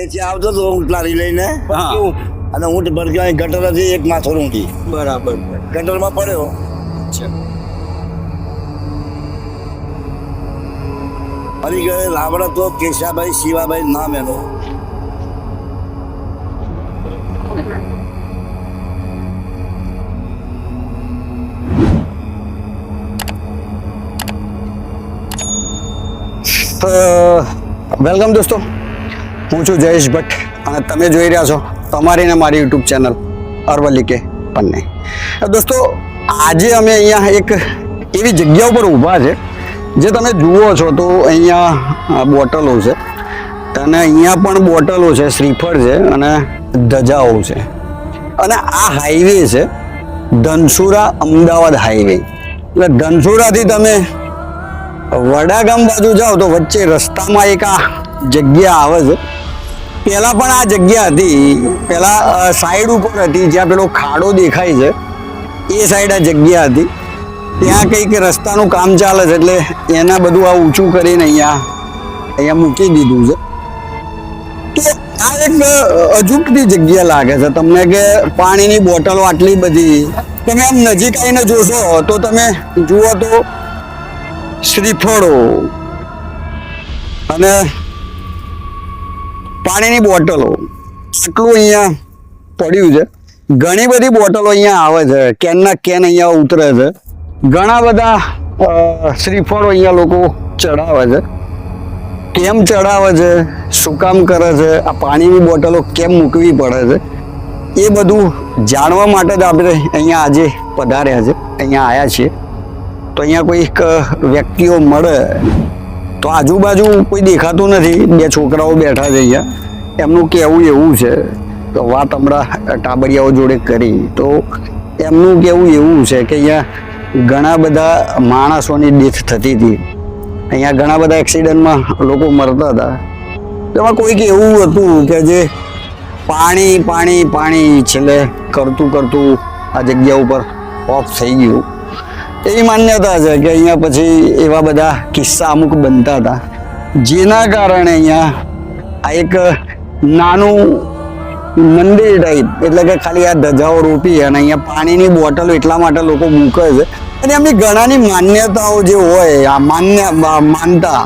અહીંથી આવતો હતો ઊંટ લારી લઈને હા. અને ઊંટ ભરગ્યો અહીં ગટર હતી એક માથો ઊંટી બરાબર. ગટરમાં પડ્યો. અચ્છા. ફરી ગયો લાવડો તો કેશાભાઈ શિવાભાઈ નામ એનું. વેલકમ દોસ્તો, હું છું જયેશ ભટ્ટ અને તમે જોઈ રહ્યા છો તમારી ને મારી યુટ્યુબ ચેનલ અરવલ્લી કે પન્ને. દોસ્તો, આજે અમે અહીંયા એક એવી જગ્યા ઉપર ઊભા છે જે તમે જુઓ છો તો અહીંયા બોટલો છે અને અહીંયા પણ બોટલો છે, શ્રીફળ છે અને ધજાઓ છે. અને આ હાઈવે છે ધનસુરા અમદાવાદ હાઈવે. એટલે ધનસુરાથી તમે વડાગામ બાજુ જાઓ તો વચ્ચે રસ્તામાં એક આ જગ્યા આવે છે. પહેલા પણ આ જગ્યા હતી, પહેલા સાઈડ ઉપર હતી જ્યાં પેલો ખાડો દેખાય છે એ સાઈડ આ જગ્યા હતી. ત્યાં કંઈક રસ્તાનું કામ ચાલે છે એટલે એના બધું આ ઊંચું કરીને અહીંયા મૂકી દીધું છે. તો આ એક અજુકતી જગ્યા લાગે છે તમને કે પાણીની બોટલો આટલી બધી. તમે આમ નજીક આવીને જોશો તો તમે જુઓ તો શ્રીફળો અને પાણીની બોટલો આટલું અહીંયા પડ્યું છે. ઘણી બધી બોટલો અહીંયા આવે છે, કેનના કેન અહીંયા ઉતરે છે. ઘણા બધા શ્રીફળો અહીંયા લોકો ચડાવે છે. કેમ ચડાવે છે, શું કામ કરે છે, આ પાણીની બોટલો કેમ મૂકવી પડે છે, એ બધું જાણવા માટે જ આપણે અહીંયા આજે પધાર્યા છે, અહીંયા આવ્યા છીએ. તો અહીંયા કોઈક વ્યક્તિઓ મળે તો આજુબાજુ કોઈ દેખાતું નથી, બે છોકરાઓ બેઠા છે અહીંયા. એમનું કહેવું એવું છે, તો વાત હમણાં ટાબરિયાઓ જોડે કરી તો એમનું કહેવું એવું છે કે અહીંયા ઘણા બધા માણસોની ડેથ થતી હતી, અહીંયા ઘણા બધા એક્સિડન્ટમાં લોકો મરતા હતા. એમાં કોઈક એવું હતું કે જે પાણી પાણી પાણી છેલ્લે કરતું કરતું આ જગ્યા ઉપર ઓફ થઈ ગયું. એવી માન્યતા છે કે અહીંયા પછી એવા બધા કિસ્સા અમુક બનતા હતા, જેના કારણે અહીંયા આ એક નાનું મંદિર ટાઈપ, એટલે કે ખાલી આ ધજાઓ રોપી અને અહીંયા પાણીની બોટલો એટલા માટે લોકો મૂકે છે. અને એમની ઘણાની માન્યતાઓ જે હોય, આ માનતા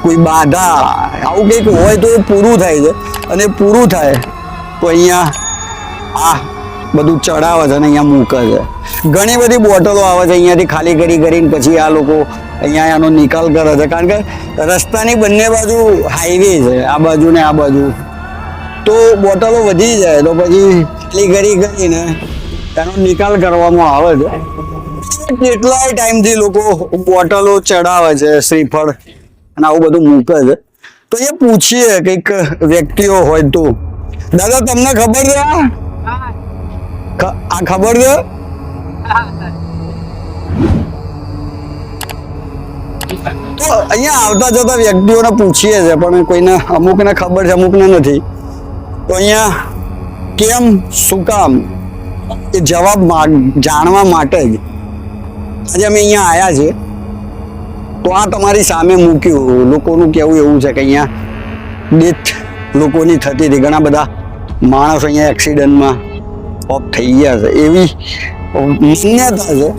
કોઈ બાધા આવું કંઈક હોય તો એ પૂરું થાય છે. અને પૂરું થાય તો અહીંયા આ બધું ચડાવે છે અને અહીંયા મૂકે છે. ઘણી બધી બોટલો આવે છે અહીંયાથી ખાલી કરીને પછી આ લોકો અહીંયા એનો નિકાલ કરે છે. કારણ કે રસ્તાની બંને બાજુ હાઈવે છે, આ બાજુ ને આ બાજુ, તો બોટલો વધી જાય તો પછી ખાલી કરીને એનો નિકાલ કરવામાં આવે છે. કેટલાય ટાઈમથી લોકો બોટલો ચડાવે છે, શ્રીફળ અને આવું બધું મૂકે છે. તો એ પૂછીએ કંઈક વ્યક્તિઓ હોય તો, દાદા તમને ખબર છે આ ખબર છે? તો અહીંયા આવતા જતા વ્યક્તિઓને પૂછીએ છે પણ કોઈને અમુકને ખબર છે, અમુકને નથી. તો અહીંયા કેમ, શું કામ, એ જવાબ જાણવા માટે જ આજે અમે અહીંયા આવ્યા છીએ. તો આ તમારી સામે મૂક્યું. લોકોનું કહેવું એવું છે કે અહીંયા ડેથ લોકોની થતી હતી, ઘણા બધા માણસો અહીંયા એક્સિડન્ટમાં ઓફ થઈ ગયા છે એવી માન્યતા છે.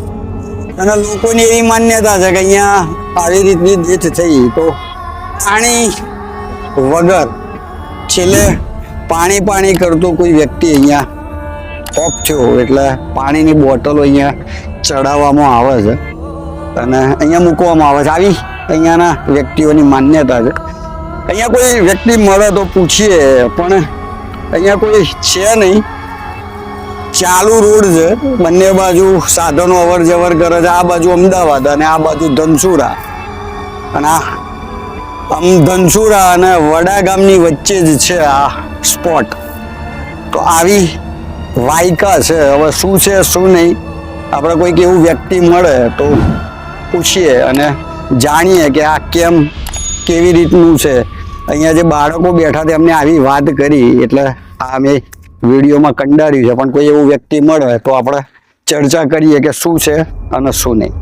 અને લોકોની એવી માન્યતા છે કે અહીંયા આવી રીતની ડેથ થઈ તો પાણી વગર છેલ્લે પાણી કરતો કોઈ વ્યક્તિ અહીંયા ઓફ થયો એટલે પાણીની બોટલો અહીંયા ચડાવવામાં આવે છે અને અહીંયા મૂકવામાં આવે છે. આવી અહીંયાના વ્યક્તિઓની માન્યતા છે. અહીંયા કોઈ વ્યક્તિ મળે તો પૂછીએ પણ અહીંયા કોઈ છે નહીં. ચાલુ રોડ છે, બંને બાજુ સાધનો અવર જવર કરે છે. આ બાજુ અમદાવાદ અને આ બાજુ ધનસુરા. અને આમ ધનસુરા અને વડાગામની વચ્ચે જ છે આ સ્પોટ. તો આવી વાયકા છે. હવે શું છે શું નહીં, આપણે કોઈક એવું વ્યક્તિ મળે તો પૂછીએ અને જાણીએ કે આ કેમ, કેવી રીતનું છે. અહીંયા જે બાળકો બેઠા હતા એમને આવી વાત કરી એટલે આ મેં વિડીયોમાં કંડાર્યું છે. પણ કોઈ એવું વ્યક્તિ મળે તો આપણે ચર્ચા કરીએ કે શું છે અને શું નહીં.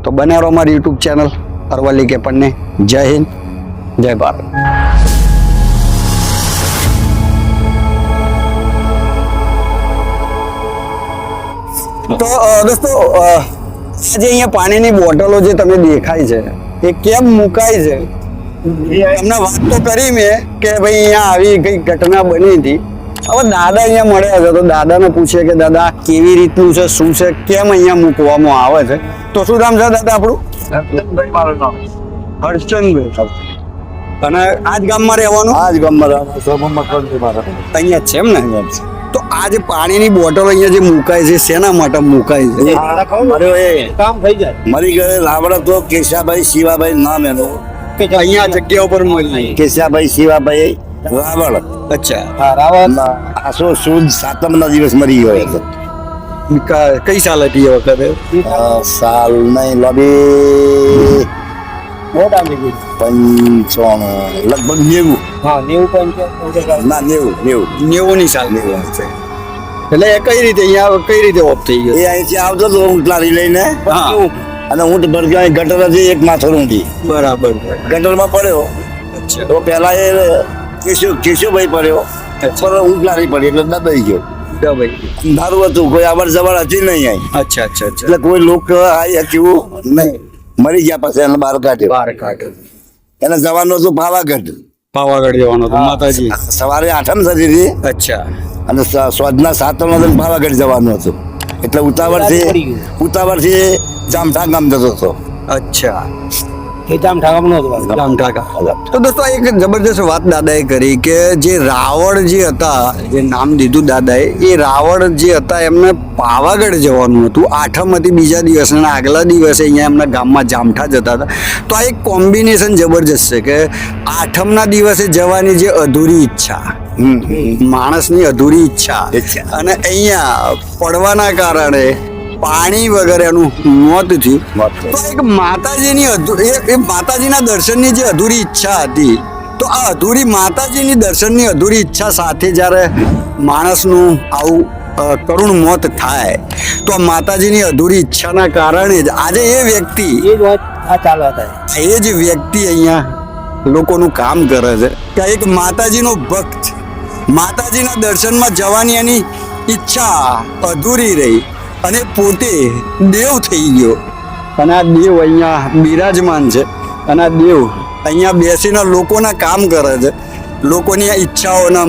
તો બનાવો અમારી યુટ્યુબ ચેનલ અરવલ્લી કે પન્ને. જય હિન્દ, જય ભારત. તો દોસ્તો આજે અહીંયા પાણીની બોટલો જે તમે દેખાય છે એ કેમ મુકાય છે? તમને વાત તો કરી મેં કે ભાઈ અહીંયા આવી કઈ ઘટના બની હતી. હવે દાદા અહીંયા મળ્યા છે તો દાદાને પૂછીએ કે દાદા આ કેવી રીતનું છે, શું છે, કેમ અહીંયા મૂકવામાં આવે છે. તો શું નામ છે દાદા આપણું? હર્ષચંદભાઈ. અને આ જ ગામમાં રહેવાનું? આ જ ગામમાં અહીંયા જ છે એમ ને? તો આ જે પાણીની બોટલો અહીંયા જે મુકાય છે શેના માટે મુકાય છે? મરી ગયે રાવણ તો કેશાભાઈ શિવાભાઈ નામ એનું. અહીંયા જગ્યા ઉપર મળી. કેશાભાઈ શિવાભાઈ રાવણ. અચ્છા. આસો સુદ 7મના દિવસ મરી ગયો હતો. કઈ સાલ હતી એ વખતે? સાલ નહીં લોબી 95 લગભગ 90. ના 90 ની સાલ. 90 એટલે એ કઈ રીતે અહીંયા કઈ રીતે ઓફ થઈ ગયો? એ અહીંથી આવતો હતો ઊંટ લારી લઈને, અને ઊંટ ભરતો અહીં ગટર હતી એક માથોર ઊંધી. બરાબર. ગટરમાં પડ્યો. અચ્છા. તો પેલા એ કેશુભાઈ પડ્યો, પર ઊંટ લારી પડી એટલે દબાઈ ગયો. દારૂ હતું, કોઈ અવર જવર હતી નહીં અહીં. અચ્છા અચ્છા અચ્છા. એટલે કોઈ લોક આવી કેવું નહીં. મરી ગયા પછી એને બહાર કાઢ્યો. બહાર કાઢ્યો. એને જવાનું હતું પાવાગઢ. પાવાગઢ જવાનું હતું માતાજી. સવારે 8મ થતી હતી અચ્છા. અને સોજના 7મ પાવાગઢ જવાનું હતું. એટલે ઉતાવળથી જામઠા ગામ જતો હતો. અચ્છા. તો દોસ્તો એક જબરદસ્ત વાત દાદાએ કરી કે જે રાવણ જે હતા, જે નામ દીધું દાદાએ, એ રાવણ જે હતા એમને પાવાગઢ જવાનું હતું 8મ હતી બીજા દિવસે, અને આગલા દિવસે અહીંયા એમના ગામમાં જામઠા જતા હતા. તો આ એક કોમ્બિનેશન જબરજસ્ત છે કે 8મના દિવસે જવાની જે અધૂરી ઈચ્છા, માણસની અધૂરી ઈચ્છા, અને અહીંયા પડવાના કારણે પાણી વગર એનું મોત થયું. તો એક માતાજીની માતાજીના દર્શનની જે અધૂરી ઈચ્છા હતી, તો આ અધૂરી માતાજીની દર્શનની અધૂરી ઈચ્છા સાથે જ્યારે માણસનું આવું કરુણ મોત થાય, તો આ માતાજીની અધૂરી ઈચ્છાના કારણે જ આજે એ વ્યક્તિ અહીંયા લોકોનું કામ કરે છે કે એક માતાજીનો ભક્ત માતાજીના દર્શનમાં જવાની એની ઈચ્છા અધૂરી રહી અને પોતે દેવ થઈ ગયો. અને આ દેવ અહીંયા બિરાજમાન છે, અને આ દેવ અહીંયા બેસીને લોકોના કામ કરે છે, લોકોની ઈચ્છાઓના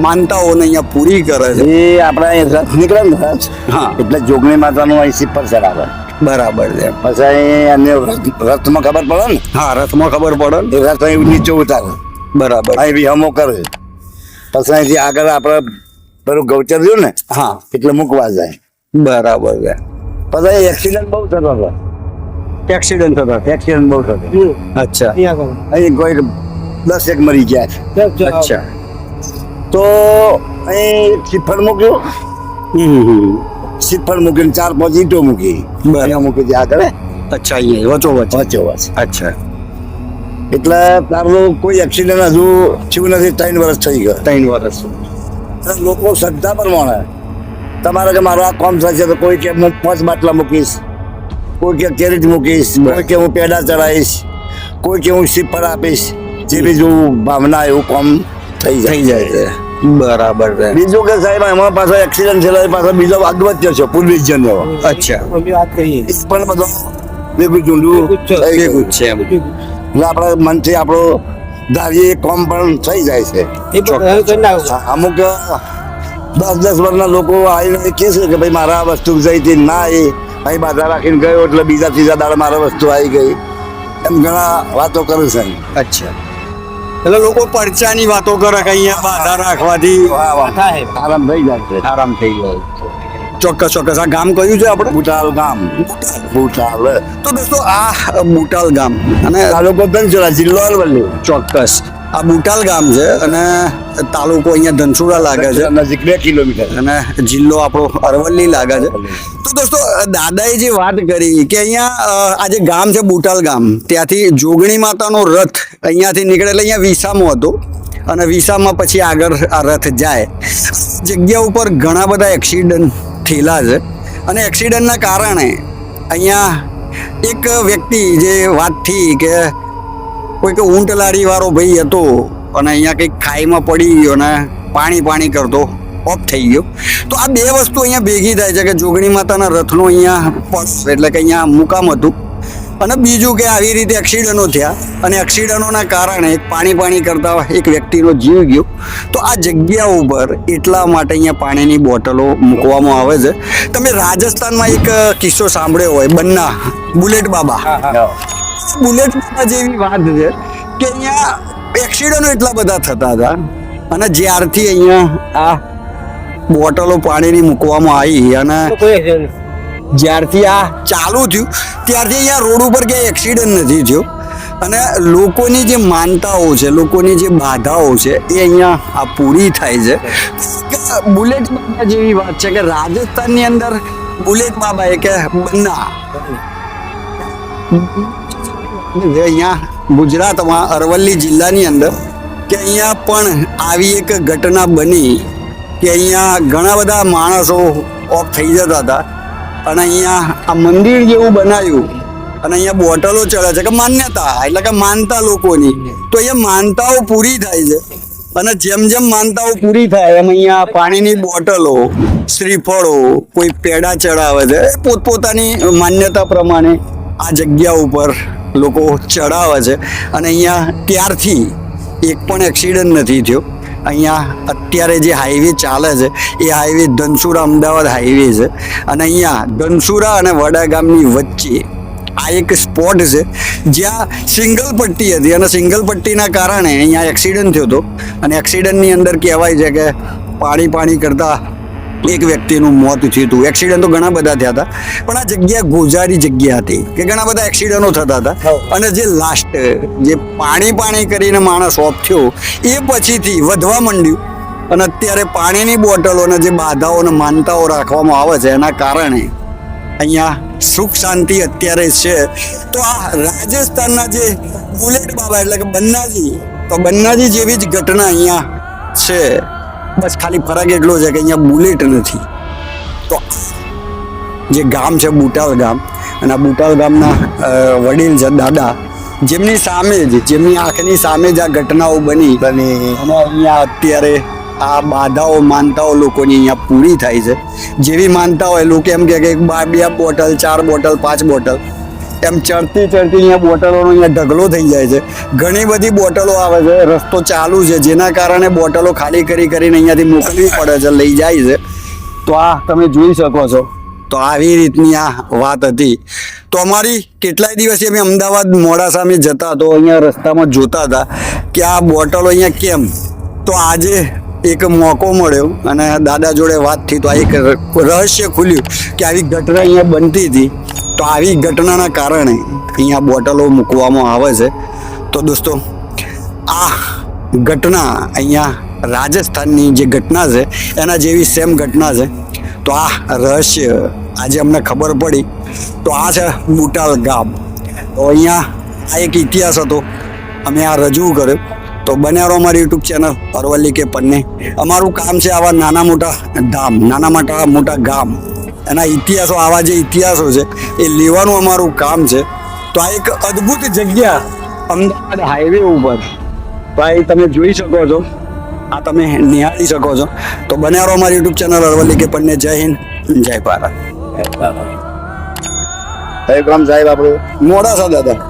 માનતાઓને અહીંયા પૂરી કરે છે. એ આપણે રથ નીકળે ને રથ, હા, એટલે જોગણી માતાનું અહીં સિપર ચડાવે. બરાબર છે. પછી એને રથમાં ખબર પડે ને. હા, રથમાં ખબર પડે ને. એ રથ અહીં નીચે ઉતારે. બરાબર. અહીં વિહમો કરે. પછી અહીંથી આગળ આપણે પેલું ગૌચર રહ્યું ને, હા, એટલે મૂકવા જાય. બરાબર છે. પછી એક્સિડન્ટ બહુ થતો હતો. એક્સિડન્ટ થતો. એક્સિડન્ટ બહુ થતો. અચ્છા. અહીં કોઈ 10 મરી ગયા. અચ્છા. તો અહીં શ્રીફળ મૂક્યું. શ્રીફળ મૂકીને 4-5 ઈંટો મૂકી. અહીંયા મૂકી દે આગળ. અચ્છા. અહીંયા વચોવચ. અચ્છા. એટલે તારું કોઈ એક્સિડન્ટ હજુ થયું નથી. 3 વર્ષ થઈ ગયા. 3 વર્ષ. લોકો શ્રદ્ધા પ્રમાણે તમારે કે મારું આ કામ થશે તો કોઈ કે હું 5 બાટલા મૂકીશ, કોઈ કે કેરેટ મૂકીશ, કોઈ કે હું પેડા ચડાવીશ, કોઈ કે હું શ્રીફળ આપીશ. જે બીજું ભાવના એવું કામ થઈ જાય છે. બરાબર છે. બીજું કે સાહેબ એમાં પાછો એક્સિડન્ટ થયેલો પાછો બીજો આગવત્ય છે પૂર્વજન એવો. અચ્છા. પણ બધો ભેગું ઝૂંડું ભેગું છે એમ. એટલે આપણા મનથી આપણો ધારીએ કામ પણ થઈ જાય છે. અમુક 10 વર્ષના લોકો આવીને કહે છે કે ભાઈ મારા વસ્તુ જઈ હતી ના એ અહીં બાધા રાખીને ગયો એટલે બીજા ત્રીજા દાડે મારા વસ્તુ આવી ગઈ, એમ ઘણા વાતો કરે છે. અચ્છા. એટલે લોકો પરચાની વાતો કરે કે અહીંયા બાધા રાખવાથી આરામ થઈ જાય છે. આરામ થઈ જાય. ચોક્કસ. આ ગામ કયું છે આપણે? બુટાલ ગામ. બુટાલ. તો દોસ્તો આ બુટાલ ગામ અને તાલુકો ધનસુરા, જિલ્લો અરવલ્લી. ચોક્કસ. આ બુટાલ ગામ છે અને તાલુકો અહીંયા ધનસુરા લાગે છે, નજીક 2 કિલોમીટર, અને જિલ્લો આપણો અરવલ્લી લાગે છે. તો દોસ્તો દાદાએ જે વાત કરી કે અહીંયા આ જે ગામ છે બુટાલ ગામ, ત્યાંથી જોગણી માતાનો રથ અહીંયાથી નીકળે એટલે અહીંયા વિસામો હતો, અને વિસામાં પછી આગળ આ રથ જાય. જગ્યા ઉપર ઘણા બધા એક્સિડન્ટ થયેલા છે, અને એક્સિડન્ટના કારણે અહીંયા એક વ્યક્તિ જે વાત થઈ કે કોઈ કે ઊંટ લારી વાળો ભાઈ હતો અને અહીંયા કંઈક ખાઈમાં પડી ગયો ને પાણી કરતો ઓફ થઈ ગયો. તો આ બે વસ્તુ અહીંયા ભેગી થાય છે કે જોગણી માતાના રથનો અહીંયા પર્સ એટલે કે અહીંયા મુકામ હતું, અને બીજું કે આવી રીતે એક્સિડન્ટો થયા અને એક્સિડન્ટોના કારણે એક પાણી કરતા એક વ્યક્તિનો જીવ ગયો. તો આ જગ્યા ઉપર એટલા માટે અહીંયા પાણીની બોટલો મૂકવામાં આવે છે. તમે રાજસ્થાનમાં એક કિસ્સો સાંભળ્યો હોય, બન્ના બુલેટ બાબા. બુલેટ બાબા જેવી વાત છે કે અહીંયા એક્સિડન્ટો એટલા બધા થતા હતા, અને જ્યારથી અહીંયા આ બોટલો પાણીની મૂકવામાં આવી અને જ્યારથી આ ચાલુ થયું ત્યારથી અહીંયા રોડ ઉપર ક્યાંય એક્સિડન્ટ નથી થયો. અને લોકોની જે માનતાઓ છે, લોકોની જે બાધાઓ છે એ અહીંયા આ પૂરી થાય છે. બુલેટ બાબા જેવી વાત છે કે રાજસ્થાનની અંદર બુલેટ બાબા એ કે બન્ના અહીંયા ગુજરાતમાં અરવલ્લી જિલ્લાની અંદર કે અહીંયા પણ આવી એક ઘટના બની કે અહીંયા ઘણા બધા માણસો ઓફ થઈ જતા હતા, અને અહીંયા આ મંદિર જેવું બનાવ્યું અને અહીંયા બોટલો ચડે છે કે માન્યતા એટલે કે માનતા લોકોની. તો અહીંયા માનતાઓ પૂરી થાય છે, અને જેમ જેમ માનતાઓ પૂરી થાય એમ અહીંયા પાણીની બોટલો, શ્રીફળો, કોઈ પેડા ચડાવે છે, પોતપોતાની માન્યતા પ્રમાણે આ જગ્યા ઉપર લોકો ચડાવે છે. અને અહીંયા ત્યારથી એક પણ એક્સિડન્ટ નથી થયો. અહીંયા અત્યારે જે હાઈવે ચાલે છે એ હાઈવે ધનસુરા અમદાવાદ હાઈવે છે, અને અહીંયા ધનસુરા અને વડા ગામની વચ્ચે આ એક સ્પોટ છે જ્યાં સિંગલ પટ્ટી હતી, અને સિંગલ પટ્ટીના કારણે અહીંયા એક્સિડન્ટ થયો હતો. અને એક્સિડન્ટની અંદર કહેવાય છે કે પાણી કરતા એક વ્યક્તિનું મોત થયું હતું. એક્સિડન્ટ તો ઘણા બધા થયા હતા, પણ આ જગ્યા ગોજારી જગ્યા હતી કે ઘણા બધા એક્સિડન્ટો થતા હતા. અને જે લાસ્ટ જે પાણી કરીને માણસ ઓફ થયો એ પછીથી વધવા માંડ્યું, અને અત્યારે પાણીની બોટલો અને જે બાધાઓ અને માનતાઓ રાખવામાં આવે છે એના કારણે અહીંયા સુખ શાંતિ અત્યારે છે. તો આ રાજસ્થાનના જે બુલેટ બાબા એટલે કે બન્નાજી, તો બન્નાજી જેવી જ ઘટના અહીંયા છે. બસ ખાલી ફરક એટલો છે કે અહીંયા બુલેટ નથી. તો જે ગામ છે બુટાલ ગામ, અને આ બુટાલ ગામના વડીલ છે દાદા, જેમની સામે જ, જેમની આંખની સામે જ આ ઘટનાઓ બની, અને અહીંયા અત્યારે આ બાધાઓ માનતાઓ લોકોની અહીંયા પૂરી થાય છે. જેવી માનતા હોય લોકો એમ કે 2 બોટલ, 4 બોટલ, 5 બોટલ એમ ચડતી અહીંયા બોટલોનો અહીંયા ઢગલો થઈ જાય છે. ઘણી બધી બોટલો આવે છે, રસ્તો ચાલુ છે, જેના કારણે બોટલો ખાલી કરીને અહીંયાથી મોકલવી પડે છે, લઈ જાય છે. તો આ તમે જોઈ શકો છો. તો આવી રીતની આ વાત હતી. તો અમારી કેટલાય દિવસથી અમે અમદાવાદ મોડાસા અમે જતા તો અહીંયા રસ્તામાં જોતા હતા કે આ બોટલો અહીંયા કેમ. તો આજે એક મોકો મળ્યો અને દાદા જોડે વાત થઈ, તો આ એક રહસ્ય ખુલ્યું કે આવી ઘટના અહીંયા બનતી હતી. તો આવી ઘટનાના કારણે અહીંયા બોટલો મૂકવામાં આવે છે. તો દોસ્તો આ ઘટના અહીંયા રાજસ્થાનની જે ઘટના છે એના જેવી સેમ ઘટના છે. તો આ રહસ્ય આજે અમને ખબર પડી. તો આ છે બુટાલ ગામ. તો અહીંયા આ એક ઇતિહાસ હતો, અમે આ રજૂ કર્યો. તો બન્યા રહો અમારી યુટ્યુબ ચેનલ અરવલ્લી કે પન્ને. અમારું કામ છે આવા નાના મોટા ગામ, એના ઇતિહાસો, આવા જે ઇતિહાસો છે એ લેવાનું અમારું કામ છે. તો આ એક અદ્ભુત જગ્યા અમદાવાદ હાઈવે ઉપર, તો આ તમે જોઈ શકો છો, આ તમે નિહાળી શકો છો. તો બન્યા રહો અમારી યુટ્યુબ ચેનલ અરવલ્લી કે પન્ને. જય હિન્દ, જય ભારત. સાહેબ આપણું મોડાસા દાદા.